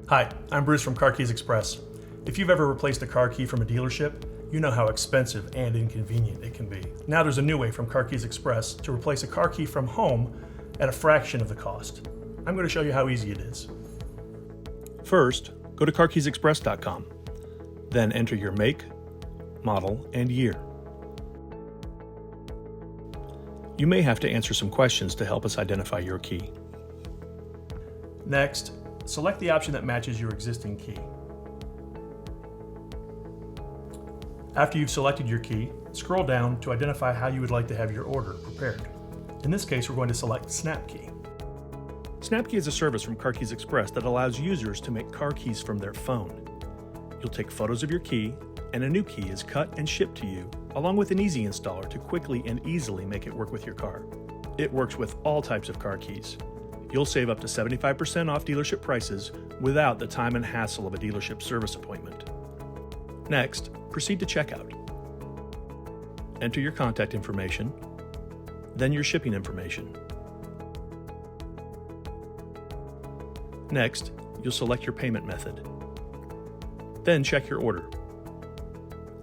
Hi, I'm Bruce from Car Keys Express. If you've ever replaced a car key from a dealership, you know how expensive and inconvenient it can be. Now there's a new way from Car Keys Express to replace a car key from home at a fraction of the cost. I'm going to show you how easy it is. First, go to carkeysexpress.com. Then enter your make, model, and year. You may have to answer some questions to help us identify your key. Next, select the option that matches your existing key. After you've selected your key, scroll down to identify how you would like to have your order prepared. In this case, we're going to select SnapKey. SnapKey is a service from Car Keys Express that allows users to make car keys from their phone. You'll take photos of your key, and a new key is cut and shipped to you, along with an easy installer to quickly and easily make it work with your car. It works with all types of car keys. You'll save up to 75% off dealership prices without the time and hassle of a dealership service appointment. Next, proceed to checkout. Enter your contact information, then your shipping information. Next, you'll select your payment method. Then check your order.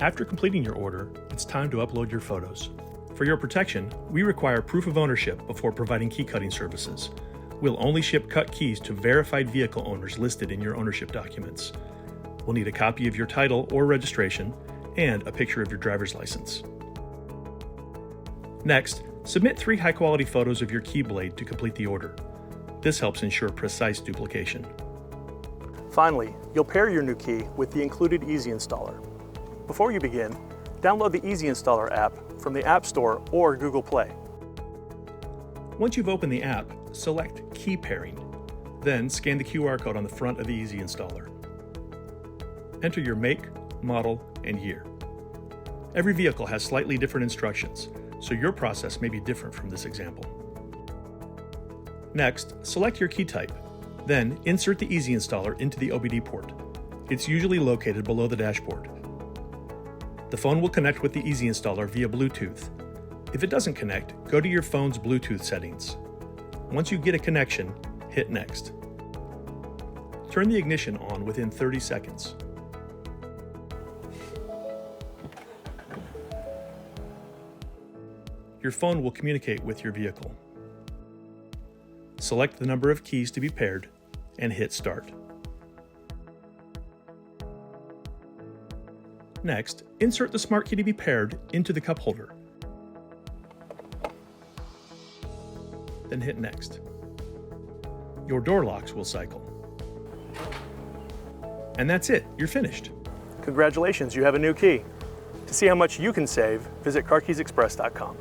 After completing your order, it's time to upload your photos. For your protection, we require proof of ownership before providing key cutting services. We'll only ship cut keys to verified vehicle owners listed in your ownership documents. We'll need a copy of your title or registration and a picture of your driver's license. Next, submit 3 high-quality photos of your key blade to complete the order. This helps ensure precise duplication. Finally, you'll pair your new key with the included Easy Installer. Before you begin, download the Easy Installer app from the App Store or Google Play. Once you've opened the app, select Key Pairing. Then scan the QR code on the front of the Easy Installer. Enter your make, model, and year. Every vehicle has slightly different instructions, so your process may be different from this example. Next, select your key type. Then insert the Easy Installer into the OBD port. It's usually located below the dashboard. The phone will connect with the Easy Installer via Bluetooth. If it doesn't connect, go to your phone's Bluetooth settings. Once you get a connection, hit Next. Turn the ignition on within 30 seconds. Your phone will communicate with your vehicle. Select the number of keys to be paired and hit Start. Next, insert the smart key to be paired into the cup holder. Then hit Next. Your door locks will cycle. And that's it, you're finished. Congratulations, you have a new key. To see how much you can save, visit carkeysexpress.com.